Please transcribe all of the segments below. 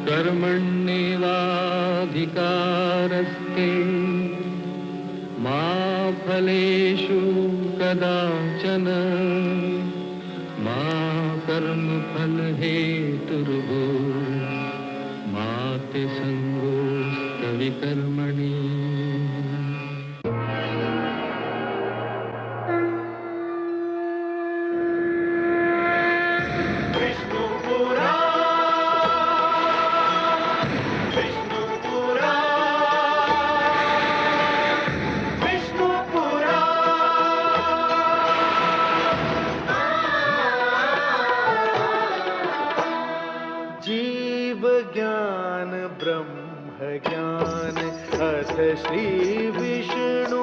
कर्मण्येवाधिकारस्ते मा फलेषु कदाचन मा कर्मफलहेतुर्भूः मा ते संगोऽस्त्वविकर्मणि। श्री विष्णु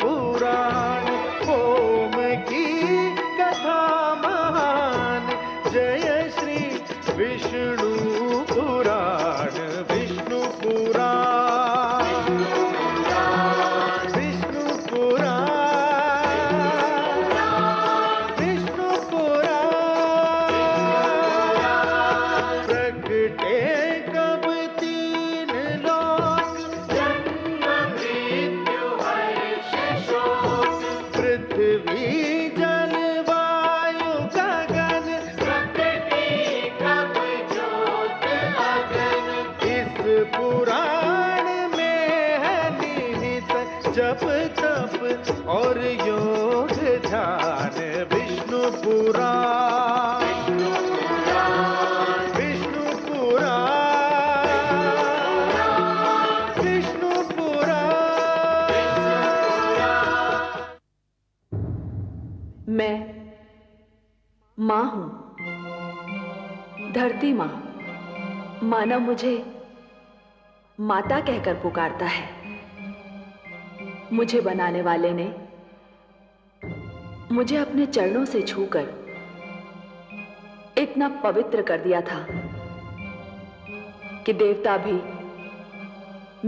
पुराण ओम की कथा महान। जय श्री विष्णु पुराण विष्णु पुराण विष्णु पुराण विष्णु पुराण। प्रगटे कब तीन लोक पृथ्वी जल वायु गगन प्रकृति कब ज्योत अगन। इस पुराण में है निहित जप तप और योग ध्यान। विष्णु पुराण विष्णु पुराण विष्णु पुराण। मैं माँ हूं, धरती माँ। मानव मुझे माता कहकर पुकारता है। मुझे बनाने वाले ने मुझे अपने चरणों से छूकर इतना पवित्र कर दिया था कि देवता भी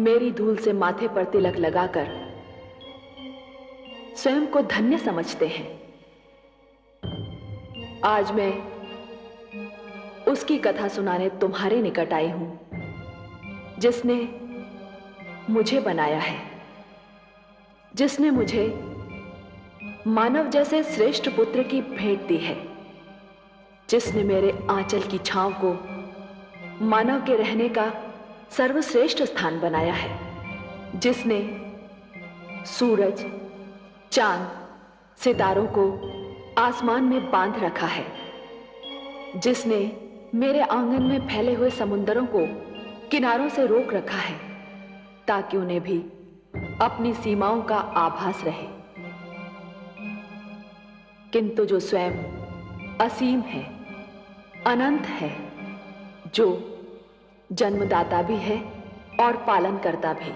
मेरी धूल से माथे पर तिलक लगाकर स्वयं को धन्य समझते हैं। आज मैं उसकी कथा सुनाने तुम्हारे निकट आई हूं, जिसने मुझे बनाया है, जिसने मुझे मानव जैसे श्रेष्ठ पुत्र की भेंट दी है, जिसने मेरे आंचल की छांव को मानव के रहने का सर्वश्रेष्ठ स्थान बनाया है, जिसने सूरज, चांद, सितारों को आसमान में बांध रखा है, जिसने मेरे आंगन में फैले हुए समुंदरों को किनारों से रोक रखा है ताकि उन्हें भी अपनी सीमाओं का आभास रहे। किंतु जो स्वयं असीम है, अनंत है, जो जन्मदाता भी है और पालन करता भी।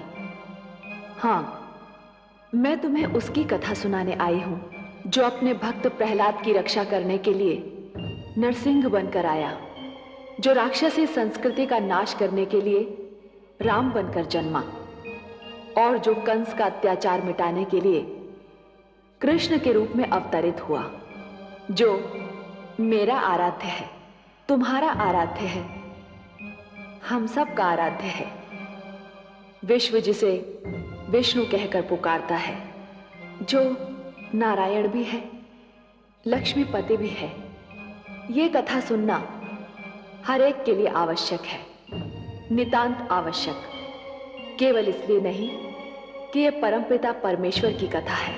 हां, मैं तुम्हें उसकी कथा सुनाने आई हूं जो अपने भक्त प्रहलाद की रक्षा करने के लिए नरसिंह बनकर आया, जो राक्षसी संस्कृति का नाश करने के लिए राम बनकर जन्मा और जो कंस का अत्याचार मिटाने के लिए कृष्ण के रूप में अवतरित हुआ, जो मेरा आराध्य है, तुम्हारा आराध्य है, हम सब का आराध्य है। विश्व जिसे विष्णु कहकर पुकारता है, जो नारायण भी है, लक्ष्मीपति भी है। ये कथा सुनना हर एक के लिए आवश्यक है, नितांत आवश्यक। केवल इसलिए नहीं कि ये परमपिता परमेश्वर की कथा है,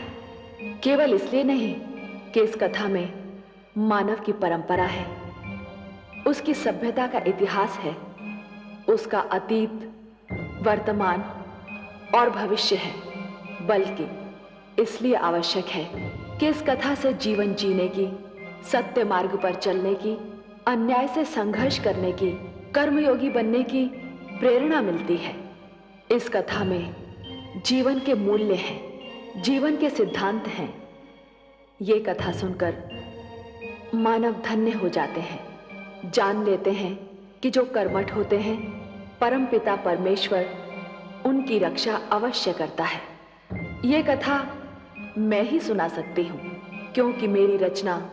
केवल इसलिए नहीं कि इस कथा में मानव की परंपरा है, उसकी सभ्यता का इतिहास है, उसका अतीत, वर्तमान और भविष्य है, बल्कि इसलिए आवश्यक है कि इस कथा से जीवन जीने की, सत्य मार्ग पर चलने की, अन्याय से संघर्ष करने की, कर्मयोगी बनने की प्रेरणा मिलती है। इस कथा में जीवन के मूल्य हैं, जीवन के सिद्धांत हैं। ये कथा सुनकर मानव धन्य हो जाते हैं, जान लेते हैं कि जो कर्मठ होते हैं, परमपिता परमेश्वर उनकी रक्षा अवश्य करता है। ये कथा मैं ही सुना सकती हूँ, क्योंकि मेरी रचना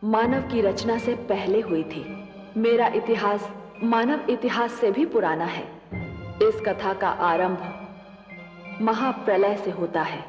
मानव की रचना से पहले हुई थी। मेरा इतिहास मानव इतिहास से भी पुराना है। इस कथा का आरंभ महाप्रलय से होता है।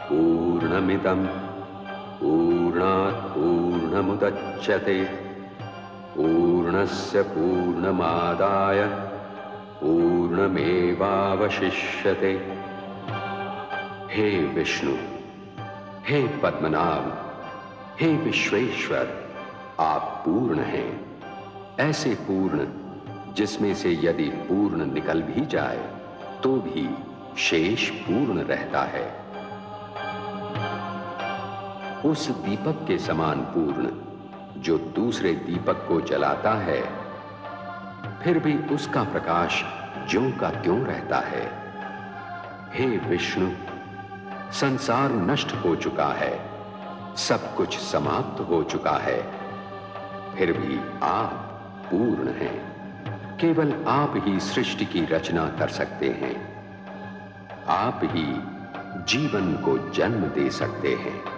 पूर्णमिदं पूर्णात् पूर्णमुदच्यते पूर्णस्य पूर्णमादाय पूर्णमेवावशिष्यते। हे विष्णु, हे पद्मनाभ, हे विश्वेश्वर, आप पूर्ण हैं, ऐसे पूर्ण जिसमें से यदि पूर्ण निकल भी जाए तो भी शेष पूर्ण रहता है। उस दीपक के समान पूर्ण जो दूसरे दीपक को जलाता है, फिर भी उसका प्रकाश ज्यों का त्यों रहता है। हे विष्णु, संसार नष्ट हो चुका है, सब कुछ समाप्त हो चुका है, फिर भी आप पूर्ण हैं। केवल आप ही सृष्टि की रचना कर सकते हैं, आप ही जीवन को जन्म दे सकते हैं।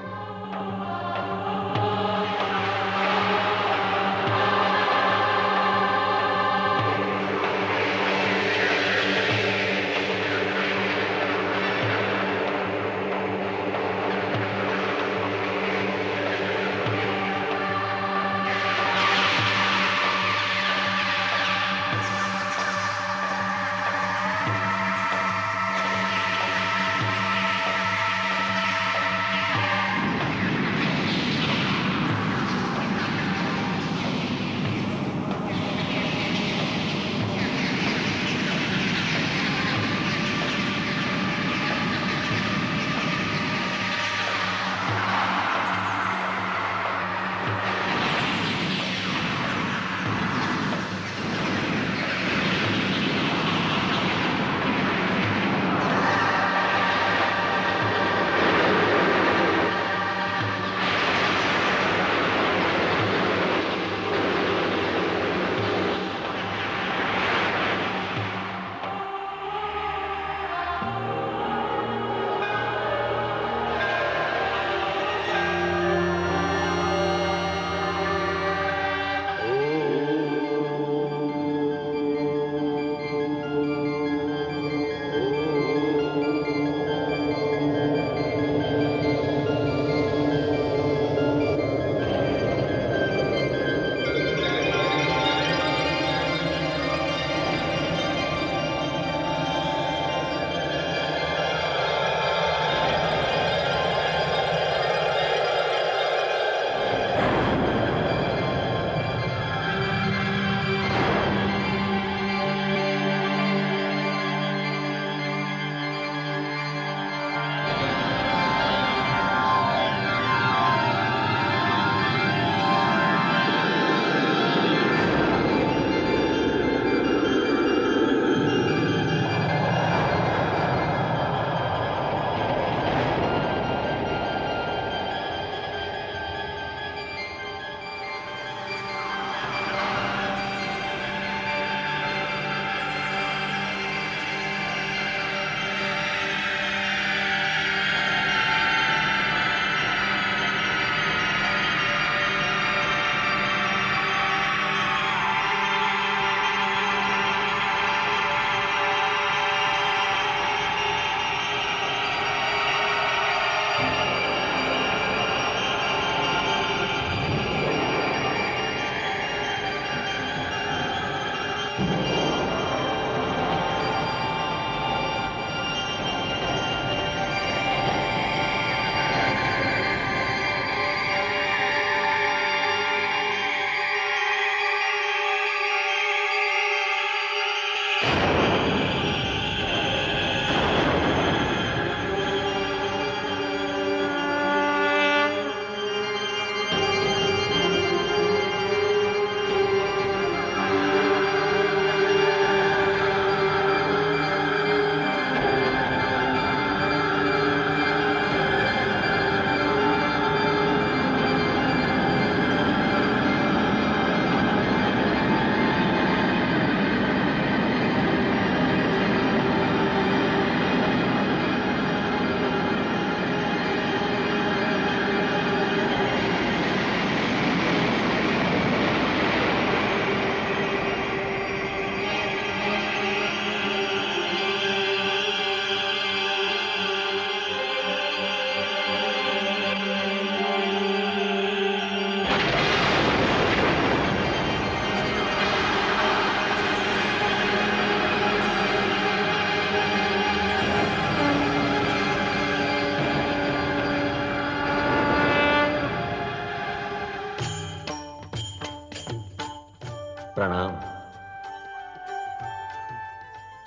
प्रणाम।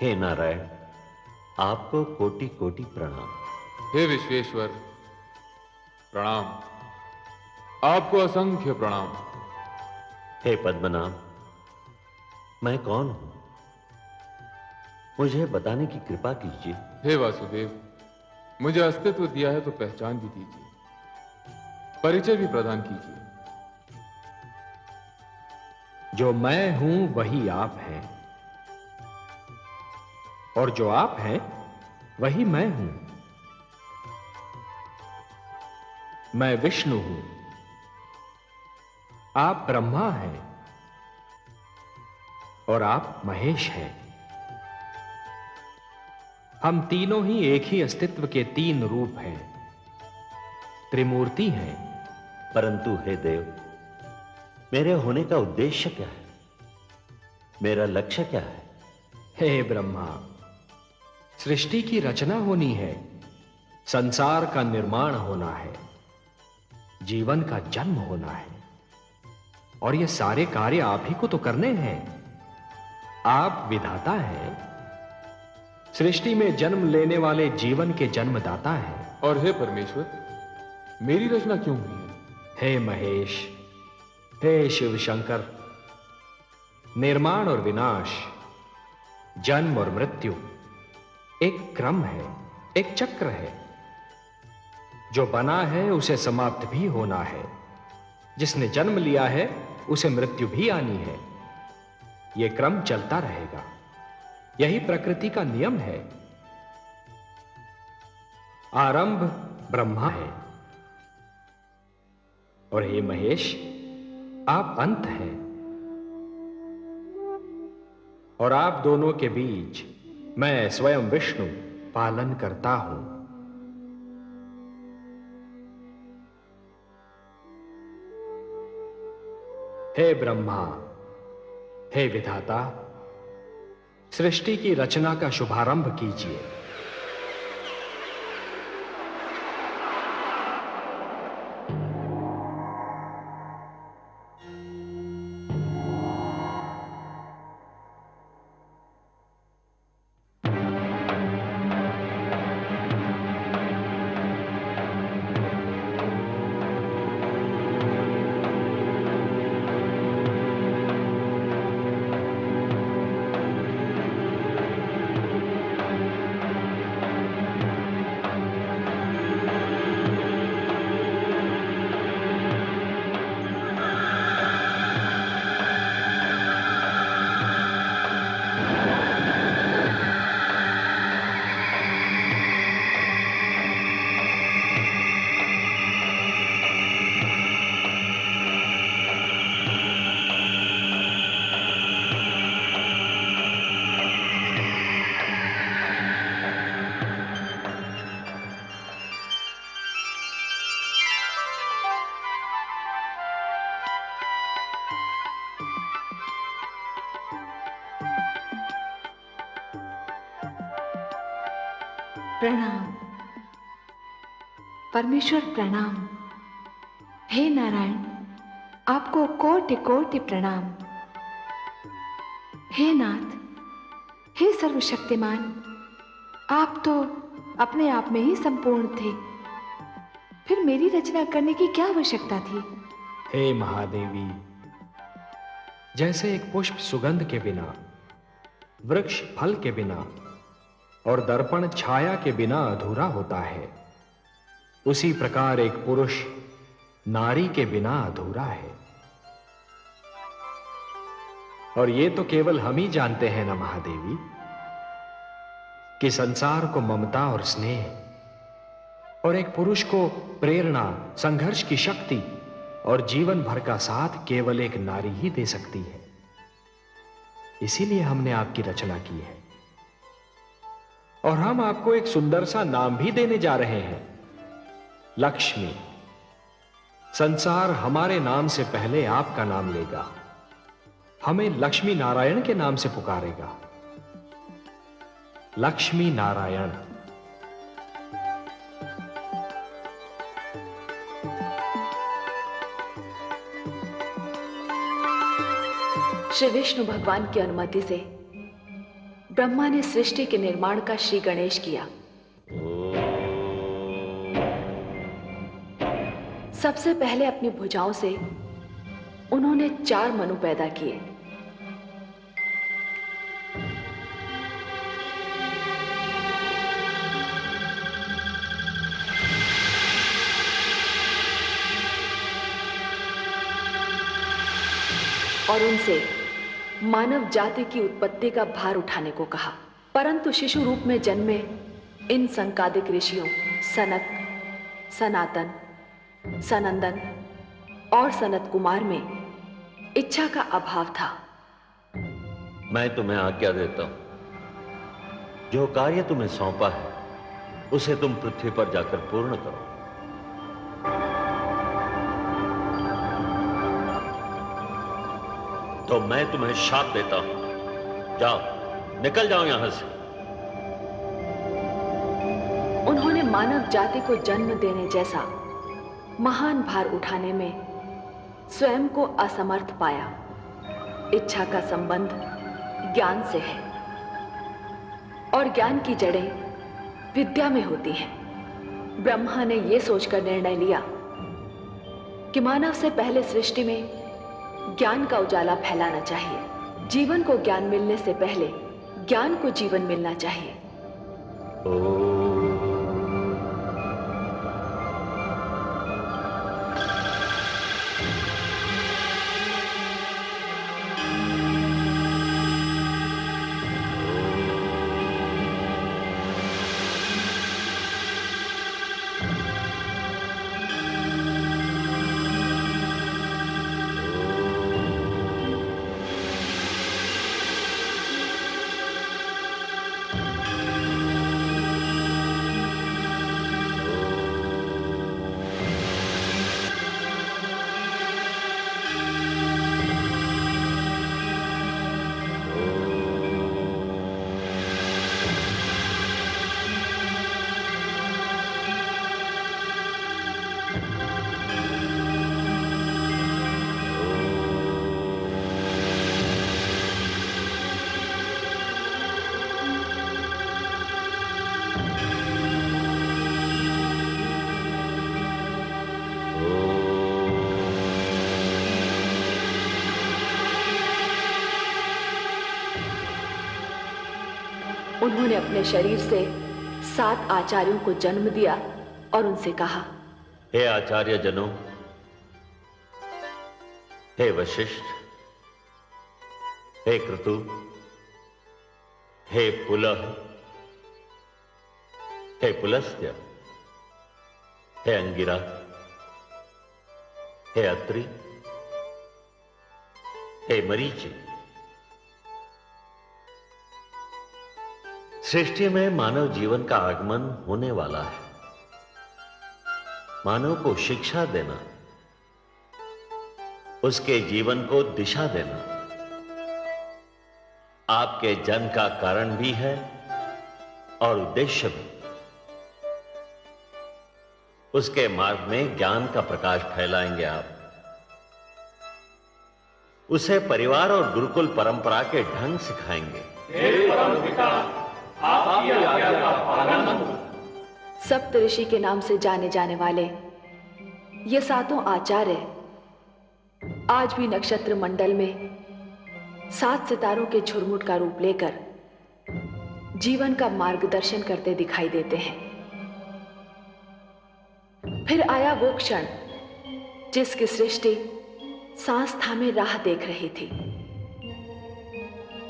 हे नारायण, आपको कोटि कोटि प्रणाम। हे विश्वेश्वर प्रणाम, आपको असंख्य प्रणाम। हे पद्मनाभ, मैं कौन हूं? मुझे बताने की कृपा कीजिए। हे वासुदेव, मुझे अस्तित्व दिया है तो पहचान भी दीजिए, परिचय भी प्रदान कीजिए। जो मैं हूं वही आप हैं, और जो आप हैं वही मैं हूं। मैं विष्णु हूं, आप ब्रह्मा हैं, और आप महेश हैं। हम तीनों ही एक ही अस्तित्व के तीन रूप हैं, त्रिमूर्ति हैं। परंतु हे देव, मेरे होने का उद्देश्य क्या है? मेरा लक्ष्य क्या है? हे ब्रह्मा, सृष्टि की रचना होनी है, संसार का निर्माण होना है, जीवन का जन्म होना है, और ये सारे कार्य आप ही को तो करने हैं। आप विधाता हैं, सृष्टि में जन्म लेने वाले जीवन के जन्मदाता हैं। और हे परमेश्वर, मेरी रचना क्यों हुई है? हे महेश, हे शिव शंकर, निर्माण और विनाश, जन्म और मृत्यु एक क्रम है, एक चक्र है। जो बना है उसे समाप्त भी होना है, जिसने जन्म लिया है उसे मृत्यु भी आनी है। यह क्रम चलता रहेगा, यही प्रकृति का नियम है। आरंभ ब्रह्मा है, और हे महेश, आप अंत हैं, और आप दोनों के बीच मैं स्वयं विष्णु पालन करता हूं। हे ब्रह्मा, हे विधाता, सृष्टि की रचना का शुभारंभ कीजिए। प्रणाम परमेश्वर, प्रणाम। हे नारायण, आपको कोटि कोटि प्रणाम। हे नाथ, हे सर्वशक्तिमान, आप तो अपने आप में ही संपूर्ण थे, फिर मेरी रचना करने की क्या आवश्यकता थी? हे महादेवी, जैसे एक पुष्प सुगंध के बिना, वृक्ष फल के बिना और दर्पण छाया के बिना अधूरा होता है, उसी प्रकार एक पुरुष नारी के बिना अधूरा है। और ये तो केवल हम ही जानते हैं ना महादेवी, कि संसार को ममता और स्नेह और एक पुरुष को प्रेरणा, संघर्ष की शक्ति और जीवन भर का साथ केवल एक नारी ही दे सकती है। इसीलिए हमने आपकी रचना की है, और हम आपको एक सुंदर सा नाम भी देने जा रहे हैं, लक्ष्मी। संसार हमारे नाम से पहले आपका नाम लेगा, हमें लक्ष्मी नारायण के नाम से पुकारेगा। लक्ष्मी नारायण। श्री विष्णु भगवान की अनुमति से ब्रह्मा ने सृष्टि के निर्माण का श्री गणेश किया। सबसे पहले अपनी भुजाओं से उन्होंने 4 मनु पैदा किए। और उनसे मानव जाति की उत्पत्ति का भार उठाने को कहा। परंतु शिशु रूप में जन्मे इन संकादिक ऋषियों सनक, सनातन, सनंदन और सनत कुमार में इच्छा का अभाव था। मैं तुम्हें आज्ञा देता हूं, जो कार्य तुम्हें सौंपा है उसे तुम पृथ्वी पर जाकर पूर्ण करो। तो मैं तुम्हें शाप देता हूं, जाओ, निकल जाओ यहां से। उन्होंने मानव जाति को जन्म देने जैसा महान भार उठाने में स्वयं को असमर्थ पाया। इच्छा का संबंध ज्ञान से है और ज्ञान की जड़ें विद्या में होती हैं। ब्रह्मा ने यह सोचकर निर्णय लिया कि मानव से पहले सृष्टि में ज्ञान का उजाला फैलाना चाहिए। जीवन को ज्ञान मिलने से पहले ज्ञान को जीवन मिलना चाहिए। उन्होंने अपने शरीर से 7 आचार्यों को जन्म दिया और उनसे कहा, हे आचार्य जनों, हे वशिष्ठ, हे क्रतु, हे पुलह, हे पुलस्त्य, हे अंगिरा, हे अत्रि, हे मरीचि। सृष्टि में मानव जीवन का आगमन होने वाला है। मानव को शिक्षा देना, उसके जीवन को दिशा देना आपके जन्म का कारण भी है और उद्देश्य भी। उसके मार्ग में ज्ञान का प्रकाश फैलाएंगे आप। उसे परिवार और गुरुकुल परंपरा के ढंग सिखाएंगे। सप्तऋषि के नाम से जाने जाने वाले ये 7 आचार्य आज भी नक्षत्र मंडल में 7 सितारों के झुरमुट का रूप लेकर जीवन का मार्गदर्शन करते दिखाई देते हैं। फिर आया वो क्षण जिसकी सृष्टि सांस थामे राह देख रही थी।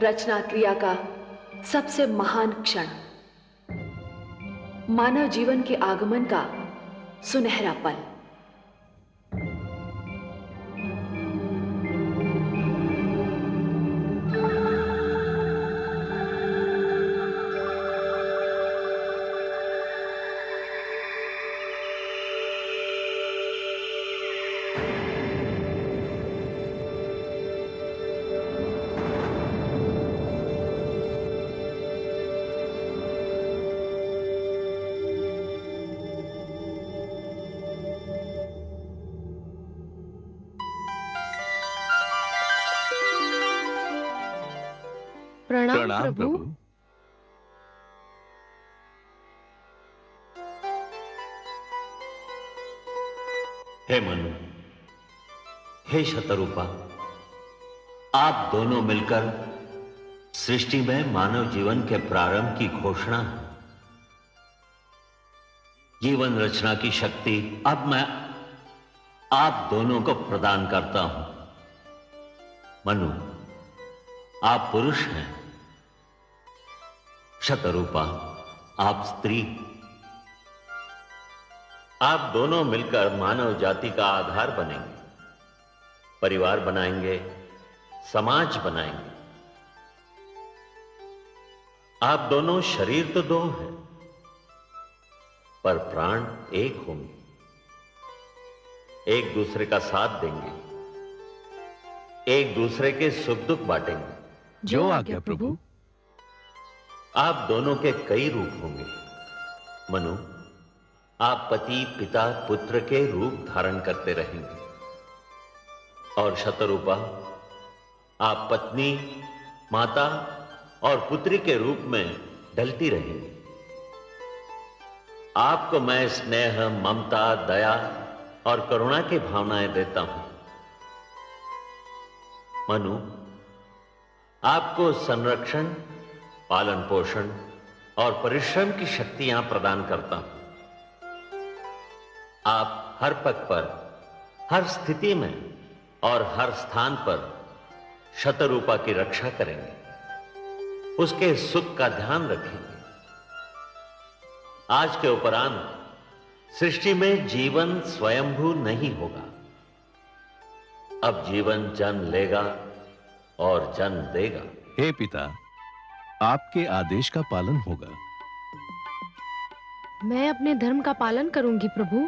रचना क्रिया का सबसे महान क्षण, मानव जीवन के आगमन का सुनहरा पल। प्रणाम प्रभु। हे मनु, हे शतरूपा, आप दोनों मिलकर सृष्टि में मानव जीवन के प्रारंभ की घोषणा है। जीवन रचना की शक्ति अब मैं आप दोनों को प्रदान करता हूं। मनु, आप पुरुष हैं, शतरूपा आप स्त्री। आप दोनों मिलकर मानव जाति का आधार बनेंगे, परिवार बनाएंगे, समाज बनाएंगे। आप दोनों शरीर तो दो हैं, पर प्राण एक होंगे, एक दूसरे का साथ देंगे, एक दूसरे के सुख दुख बांटेंगे। जो आज्ञा प्रभु। आप दोनों के कई रूप होंगे। मनु, आप पति पिता पुत्र के रूप धारण करते रहेंगे, और शतरूपा आप पत्नी माता और पुत्री के रूप में ढलती रहेंगी। आपको मैं स्नेह ममता दया और करुणा की भावनाएं देता हूं। मनु, आपको संरक्षण पालन पोषण और परिश्रम की शक्तियां प्रदान करता हूं। आप हर पग पर, हर स्थिति में और हर स्थान पर शतरूपा की रक्षा करेंगे, उसके सुख का ध्यान रखेंगे। आज के उपरांत सृष्टि में जीवन स्वयंभू नहीं होगा। अब जीवन जन्म लेगा और जन्म देगा। हे पिता, आपके आदेश का पालन होगा। मैं अपने धर्म का पालन करूंगी प्रभु।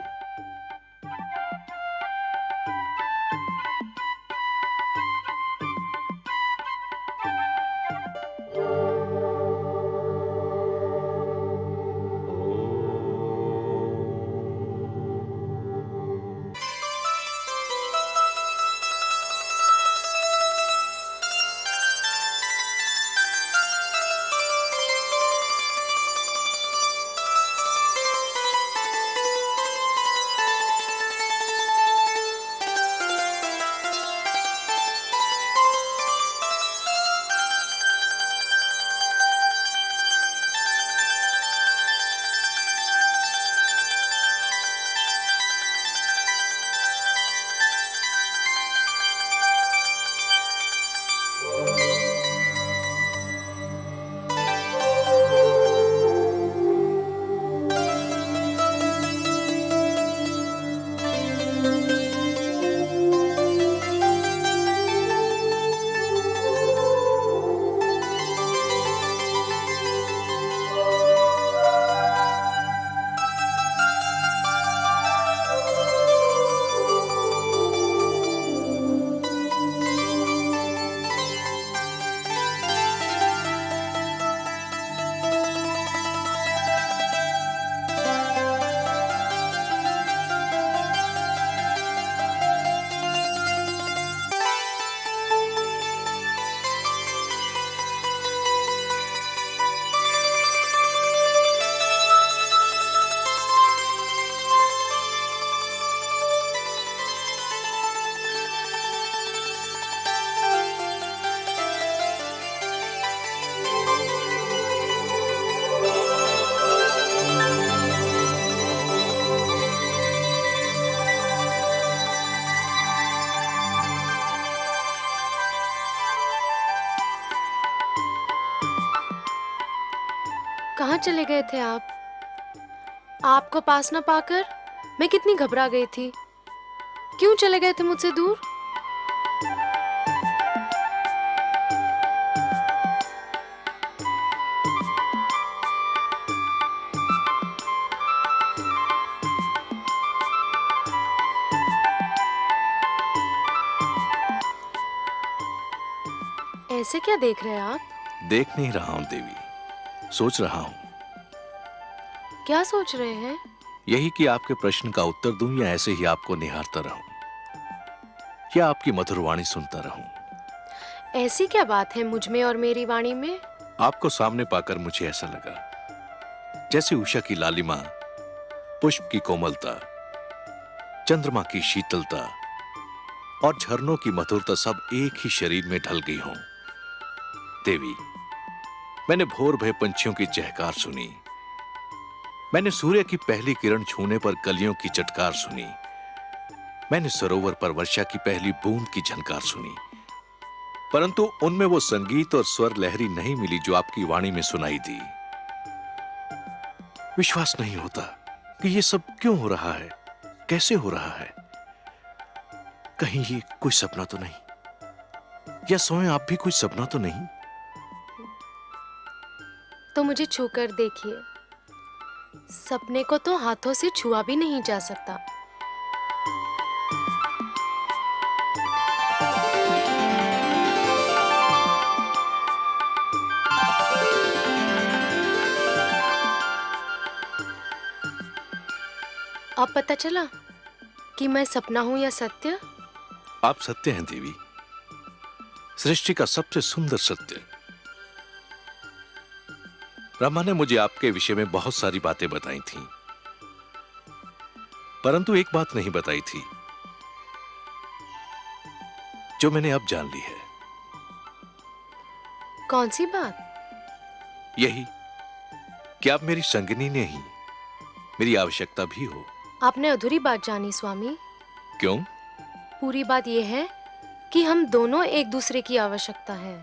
कहाँ चले गए थे आप? आपको पास ना पाकर मैं कितनी घबरा गई थी। क्यों चले गए थे मुझसे दूर? ऐसे क्या देख रहे हैं आप? देख नहीं रहा हूं देवी, सोच रहा हूं। क्या सोच रहे हैं? यही कि आपके प्रश्न का उत्तर दूं या ऐसे ही आपको निहारता रहूं, या आपकी मधुर वाणी सुनता रहूं। ऐसी क्या बात है मुझ में और मेरी वाणी में? आपको सामने पाकर मुझे ऐसा लगा जैसे उषा की लालिमा, पुष्प की कोमलता, चंद्रमा की शीतलता और झरनों की मधुरता सब एक ही शरीर में ढल गई हों। देवी, मैंने भोर भय पंछियों की चहकार सुनी, मैंने सूर्य की पहली किरण छूने पर कलियों की चटकार सुनी, मैंने सरोवर पर वर्षा की पहली बूंद की झनकार सुनी, परंतु उनमें वो संगीत और स्वर लहरी नहीं मिली जो आपकी वाणी में सुनाई दी। विश्वास नहीं होता कि ये सब क्यों हो रहा है, कैसे हो रहा है। कहीं ये कोई सपना तो नहीं, या स्वयं आप भी कोई सपना तो नहीं? तो मुझे छूकर देखिए, सपने को तो हाथों से छुआ भी नहीं जा सकता। अब पता चला कि मैं सपना हूं या सत्य? आप सत्य हैं देवी, सृष्टि का सबसे सुंदर सत्य। ब्रह्मा ने मुझे आपके विषय में बहुत सारी बातें बताई थीं, परंतु एक बात नहीं बताई थी जो मैंने अब जान ली है। कौन सी बात? यही कि आप मेरी संगिनी नहीं, मेरी आवश्यकता भी हो। आपने अधूरी बात जानी स्वामी। क्यों? पूरी बात यह है कि हम दोनों एक दूसरे की आवश्यकता है।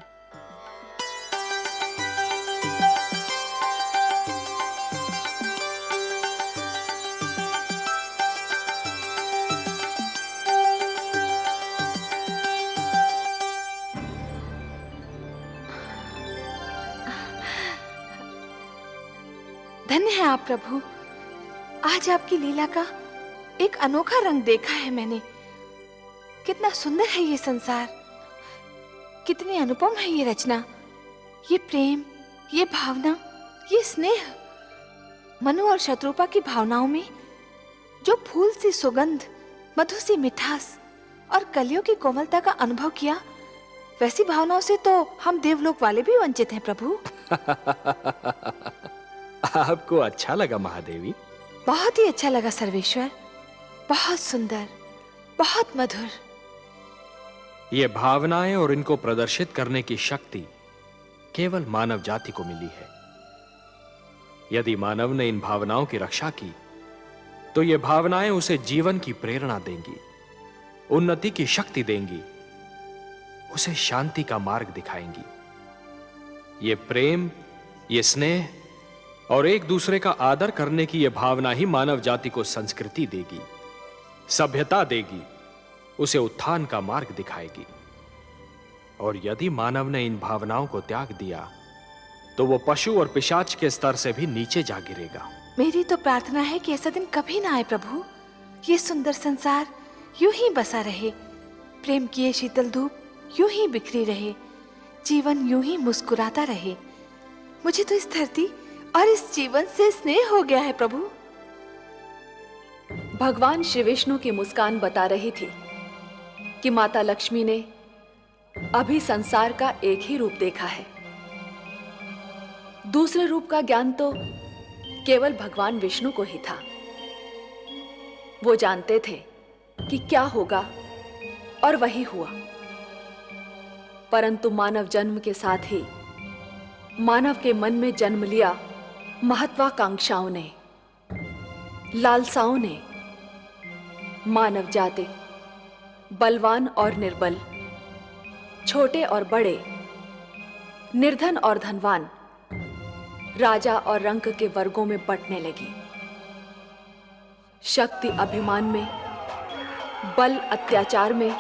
धन्य है आप प्रभु, आज आपकी लीला का एक अनोखा रंग देखा है मैंने। कितना सुंदर है ये संसार, कितनी अनुपम है ये रचना, ये प्रेम, ये भावना, ये स्नेह। मनु और शत्रुपा की भावनाओं में जो फूल सी सुगंध, मधु सी मिठास और कलियों की कोमलता का अनुभव किया, वैसी भावनाओं से तो हम देवलोक वाले भी वंचित हैं प्रभु। आपको अच्छा लगा महादेवी? बहुत ही अच्छा लगा सर्वेश्वर, बहुत सुंदर, बहुत मधुर। ये भावनाएं और इनको प्रदर्शित करने की शक्ति केवल मानव जाति को मिली है। यदि मानव ने इन भावनाओं की रक्षा की तो ये भावनाएं उसे जीवन की प्रेरणा देंगी, उन्नति की शक्ति देंगी, उसे शांति का मार्ग दिखाएंगी। ये प्रेम, ये स्नेह और एक दूसरे का आदर करने की यह भावना ही मानव जाति को संस्कृति देगी, सभ्यता देगी, उसे उत्थान का मार्ग दिखाएगी। और यदि मानव ने इन भावनाओं को त्याग दिया तो वो पशु और पिशाच के स्तर से भी नीचे जा गिरेगा। मेरी तो प्रार्थना है कि ऐसा दिन कभी ना आए प्रभु। ये सुंदर संसार यूं ही बसा रहे, प्रेम की ये शीतल धूप यूं ही बिखरी रहे, जीवन यूं ही मुस्कुराता रहे। मुझे तो इस धरती और इस जीवन से स्नेह हो गया है प्रभु। भगवान श्री विष्णु की मुस्कान बता रही थी कि माता लक्ष्मी ने अभी संसार का एक ही रूप देखा है। दूसरे रूप का ज्ञान तो केवल भगवान विष्णु को ही था। वो जानते थे कि क्या होगा और वही हुआ। परंतु मानव जन्म के साथ ही मानव के मन में जन्म लिया महत्वाकांक्षाओं ने, लालसाओं ने। मानव जाति बलवान और निर्बल, छोटे और बड़े, निर्धन और धनवान, राजा और रंक के वर्गों में बंटने लगी। शक्ति अभिमान में, बल अत्याचार में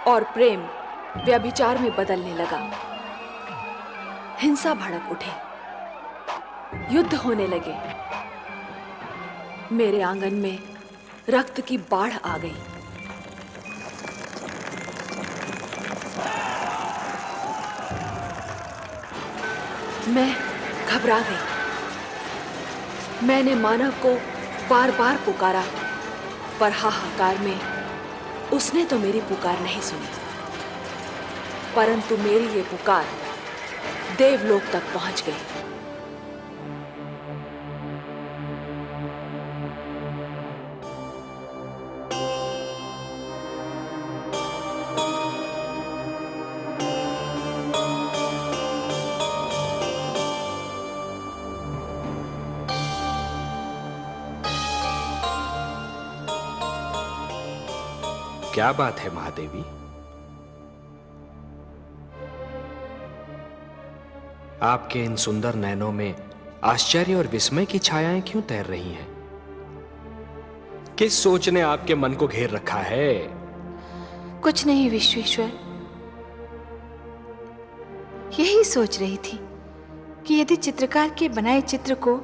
और प्रेम व्यभिचार में बदलने लगा। हिंसा भड़क उठे, युद्ध होने लगे। मेरे आंगन में रक्त की बाढ़ आ गई। मैं घबरा गई। मैंने मानव को बार बार पुकारा, पर हाहाकार में उसने तो मेरी पुकार नहीं सुनी। परंतु मेरी ये पुकार देवलोक तक पहुंच गई। क्या बात है महादेवी? आपके इन सुंदर नैनों में आश्चर्य और विस्मय की छायाएं क्यों तैर रही हैं? किस सोच ने आपके मन को घेर रखा है? कुछ नहीं विश्वेश्वर, यही सोच रही थी कि यदि चित्रकार के बनाए चित्र को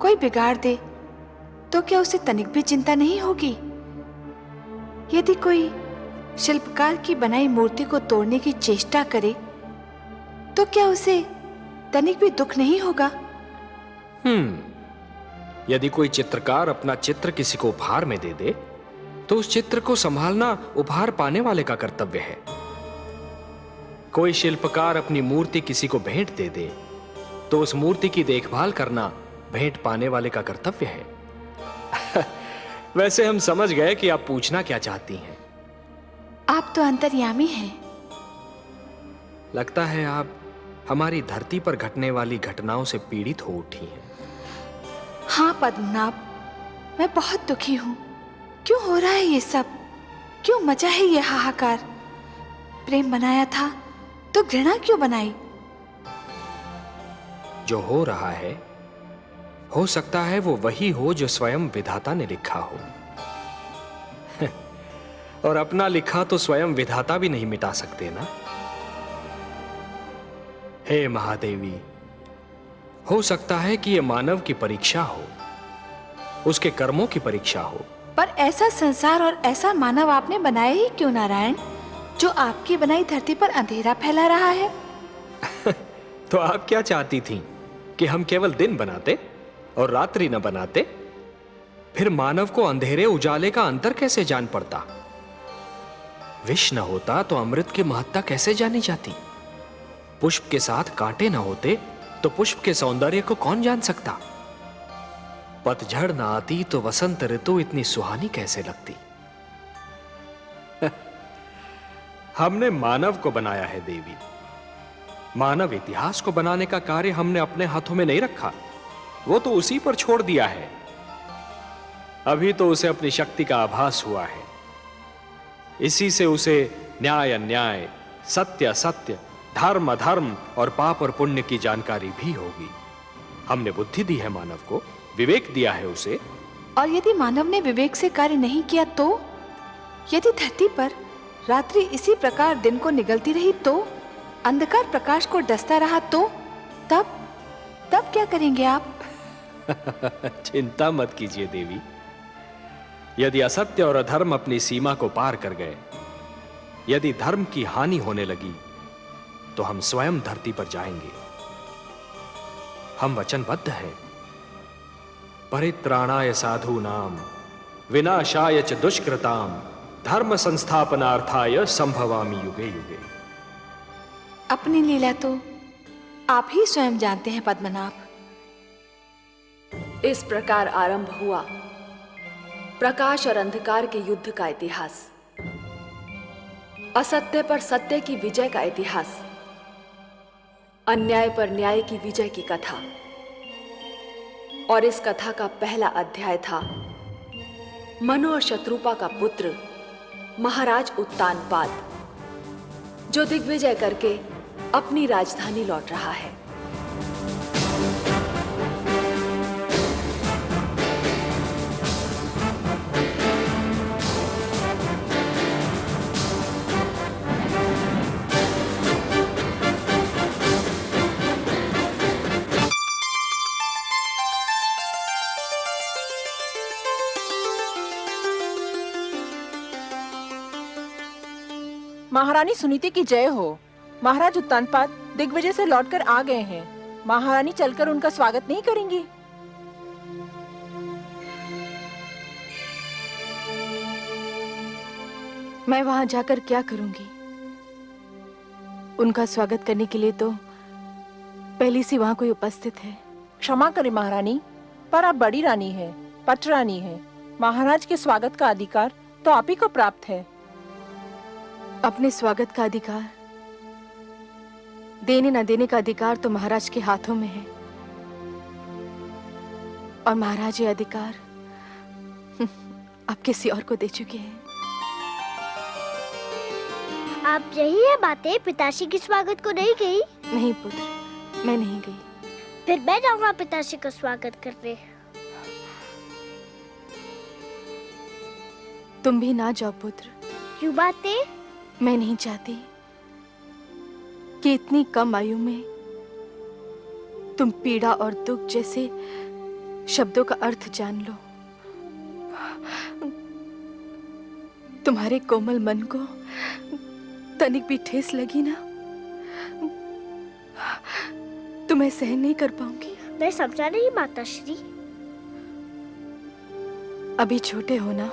कोई बिगाड़ दे तो क्या उसे तनिक भी चिंता नहीं होगी? यदि कोई शिल्पकार की बनाई मूर्ति को तोड़ने की चेष्टा करे तो क्या उसे तनिक भी दुख नहीं होगा? यदि कोई चित्रकार अपना चित्र किसी को उपहार में दे दे तो उस चित्र को संभालना उपहार पाने वाले का कर्तव्य है। कोई शिल्पकार अपनी मूर्ति किसी को भेंट दे दे तो उस मूर्ति की देखभाल करना भेंट पाने वाले का कर्तव्य है। वैसे हम समझ गए कि आप पूछना क्या चाहती हैं। आप तो अंतर्यामी हैं। लगता है आप हमारी धरती पर घटने वाली घटनाओं से पीड़ित हो उठी हैं। हाँ पद्मनाभ, मैं बहुत दुखी हूं। क्यों हो रहा है ये सब? क्यों मचा है ये हाहाकार? प्रेम बनाया था तो घृणा क्यों बनाई? जो हो रहा है हो सकता है वो वही हो जो स्वयं विधाता ने लिखा हो। और अपना लिखा तो स्वयं विधाता भी नहीं मिटा सकते ना। हे महादेवी, हो सकता है कि यह मानव की परीक्षा हो, उसके कर्मों की परीक्षा हो। पर ऐसा संसार और ऐसा मानव आपने बनाया ही क्यों नारायण, जो आपकी बनाई धरती पर अंधेरा फैला रहा है? तो आप क्या चाहती थीं कि हम केवल दिन बनाते और रात्रि न बनाते? फिर मानव को अंधेरे उजाले का अंतर कैसे जान पड़ता? विष न होता तो अमृत की महत्ता कैसे जानी जाती? पुष्प के साथ कांटे न होते तो पुष्प के सौंदर्य को कौन जान सकता? पतझड़ न आती तो वसंत ऋतु इतनी सुहानी कैसे लगती? हमने मानव को बनाया है देवी। मानव इतिहास को बनाने का कार्य हमने अपने हाथों में नहीं रखा, वो तो उसी पर छोड़ दिया है। अभी तो उसे अपनी शक्ति का आभास हुआ है। इसी से उसे न्याय अन्याय, सत्य असत्य, धर्म अधर्म और पाप और पुण्य की जानकारी भी होगी। हमने बुद्धि दी है मानव को, विवेक दिया है उसे। और यदि मानव ने विवेक से कार्य नहीं किया तो? यदि धरती पर रात्रि इसी प्रकार दिन को निगलती रही तो? अंधकार प्रकाश को डसता रहा तो? तब क्या करेंगे आप? चिंता मत कीजिए देवी। यदि असत्य और अधर्म अपनी सीमा को पार कर गए, यदि धर्म की हानि होने लगी, तो हम स्वयं धरती पर जाएंगे। हम वचनबद्ध हैं। परित्राणाय साधूनां विनाशाय च दुष्कृतां धर्म संस्थापनार्थाय संभवामि युगे युगे। अपनी लीला तो आप ही स्वयं जानते हैं पद्मनाभ। इस प्रकार आरंभ हुआ प्रकाश और अंधकार के युद्ध का इतिहास, असत्य पर सत्य की विजय का इतिहास, अन्याय पर न्याय की विजय की कथा। और इस कथा का पहला अध्याय था मनु और शत्रुपा का पुत्र महाराज उत्तानपाद, जो दिग्विजय करके अपनी राजधानी लौट रहा है। महारानी सुनीति की जय हो। महाराज उत्तानपाद दिग्विजय से लौटकर आ गए हैं। महारानी चलकर उनका स्वागत नहीं करेंगी? मैं वहां जाकर क्या करूंगी? उनका स्वागत करने के लिए तो पहले से वहां कोई उपस्थित है। क्षमा करें महारानी, पर आप बड़ी रानी हैं, पट रानी हैं। महाराज के स्वागत का अधिकार तो आप ही को प्राप्त है। अपने स्वागत का अधिकार, देने न देने का अधिकार तो महाराज के हाथों में है। और महाराज ये अधिकार अब किसी और को दे चुके हैं। आप यही है बातें पिताश्री के स्वागत को नहीं कही? नहीं पुत्र, मैं नहीं गई। फिर मैं जाऊंगा पिताश्री का स्वागत करने। तुम भी ना जाओ पुत्र। क्यों बातें? मैं नहीं चाहती कि इतनी कम आयु में तुम पीड़ा और दुख जैसे शब्दों का अर्थ जान लो। तुम्हारे कोमल मन को तनिक भी ठेस लगी ना, तो मैं सहन नहीं कर पाऊंगी। मैं समझा नहीं माताश्री। अभी छोटे हो ना,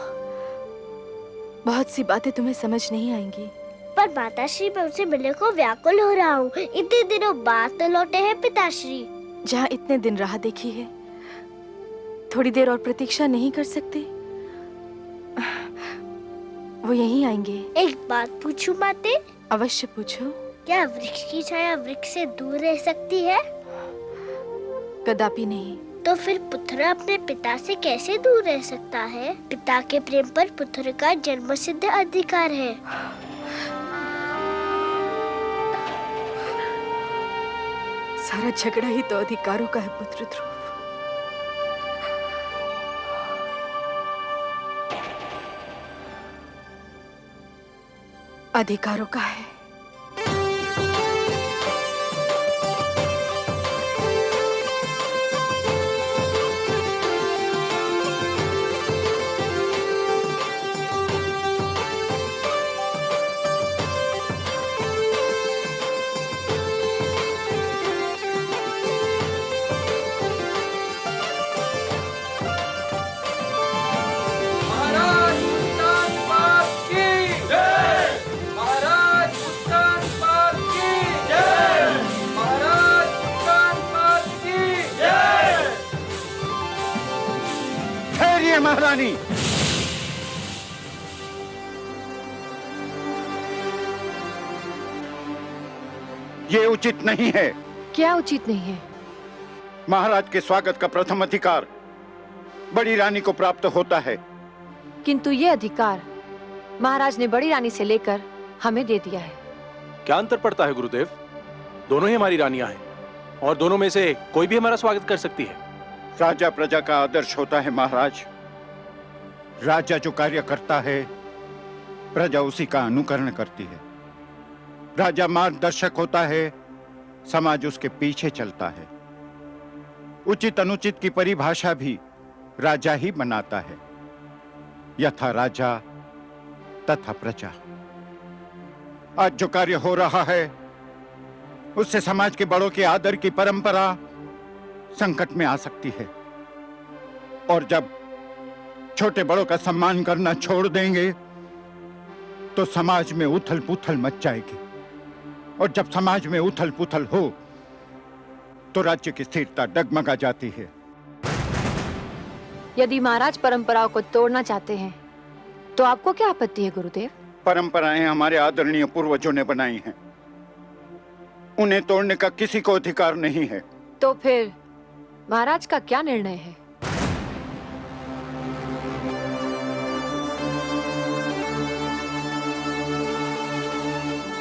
बहुत सी बातें तुम्हें समझ नहीं आएंगी। पर माताश्री, मैं उनसे मिलने को व्याकुल हो रहा हूँ। इतने दिनों बाद तो लौटे हैं पिताश्री। जहाँ इतने दिन राह देखी है, थोड़ी देर और प्रतीक्षा नहीं कर सकते? वो यहीं आएंगे। एक बात पूछूं माते? अवश्य पूछो। क्या वृक्ष की छाया वृक्ष से दूर रह सकती है? कदापि नहीं। तो फिर पुत्र अपने पिता से कैसे दूर रह सकता है? पिता के प्रेम पर पुत्र का जन्मसिद्ध अधिकार है। सारा झगड़ा ही तो अधिकारों का है पुत्र ध्रुव। अधिकारों का है। महारानी, ये उचित नहीं है। क्या उचित नहीं है? महाराज के स्वागत का प्रथम अधिकार बड़ी रानी को प्राप्त होता है। किंतु ये अधिकार महाराज ने बड़ी रानी से लेकर हमें दे दिया है। क्या अंतर पड़ता है गुरुदेव? दोनों ही हमारी रानियां हैं और दोनों में से कोई भी हमारा स्वागत कर सकती है। राजा प्रजा का आदर्श होता है महाराज। राजा जो कार्य करता है, प्रजा उसी का अनुकरण करती है। राजा मार्गदर्शक होता है, समाज उसके पीछे चलता है। उचित अनुचित की परिभाषा भी राजा ही बनाता है। यथा राजा तथा प्रजा। आज जो कार्य हो रहा है, उससे समाज के बड़ों के आदर की परंपरा संकट में आ सकती है। और जब छोटे बड़ों का सम्मान करना छोड़ देंगे, तो समाज में उथल पुथल मच जाएगी। और जब समाज में उथल पुथल हो, तो राज्य की स्थिरता डगमगा जाती है। यदि महाराज परंपराओं को तोड़ना चाहते हैं, तो आपको क्या आपत्ति है गुरुदेव? परंपराएं हमारे आदरणीय पूर्वजों ने बनाई हैं। उन्हें तोड़ने का किसी को अधिकार नहीं है। तो फिर महाराज का क्या निर्णय है?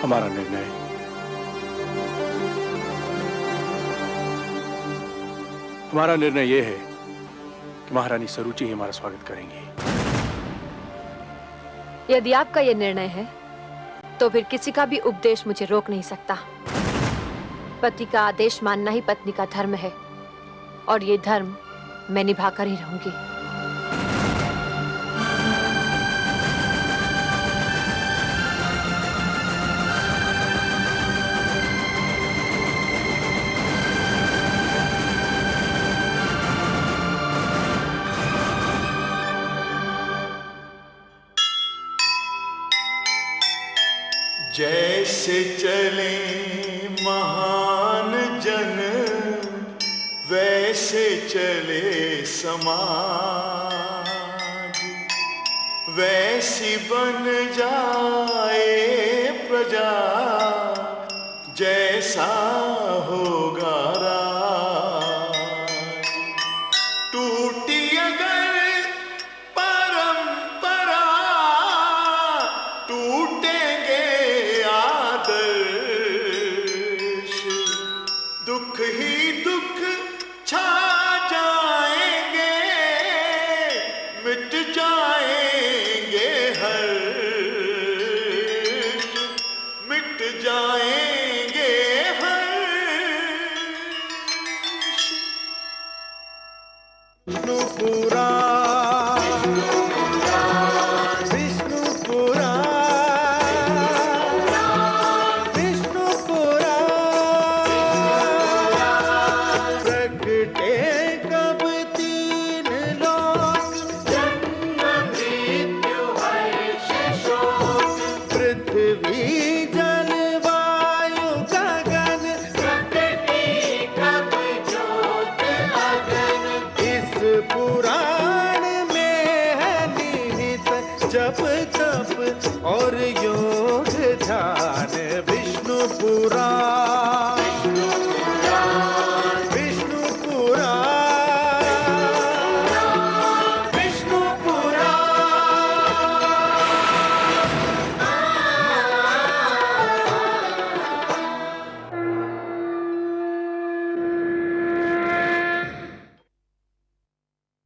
हमारा निर्णय यह है कि महारानी सरुचि ही हमारा स्वागत करेंगी। यदि आपका यह निर्णय है, तो फिर किसी का भी उपदेश मुझे रोक नहीं सकता। पति का आदेश मानना ही पत्नी का धर्म है, और ये धर्म मैं निभाकर ही रहूंगी। जैसे चले महान जन, वैसे चले समाज। वैसी बन जाए प्रजा, जैसा होगा राज। टूटी अगर परंपरा, टूटेंगे आदर्श। दुख पुराण, विष्णु पुराण, विष्णु पुराण। प्रगटे कब तीन लोक, जन्म मृत्यु हर्ष शोक, पृथ्वी जल वायु गगन, प्रकृति कब ज्योत अगन। इस पुराण में है निहित जप तप और योग ध्यान, विष्णु पुराण।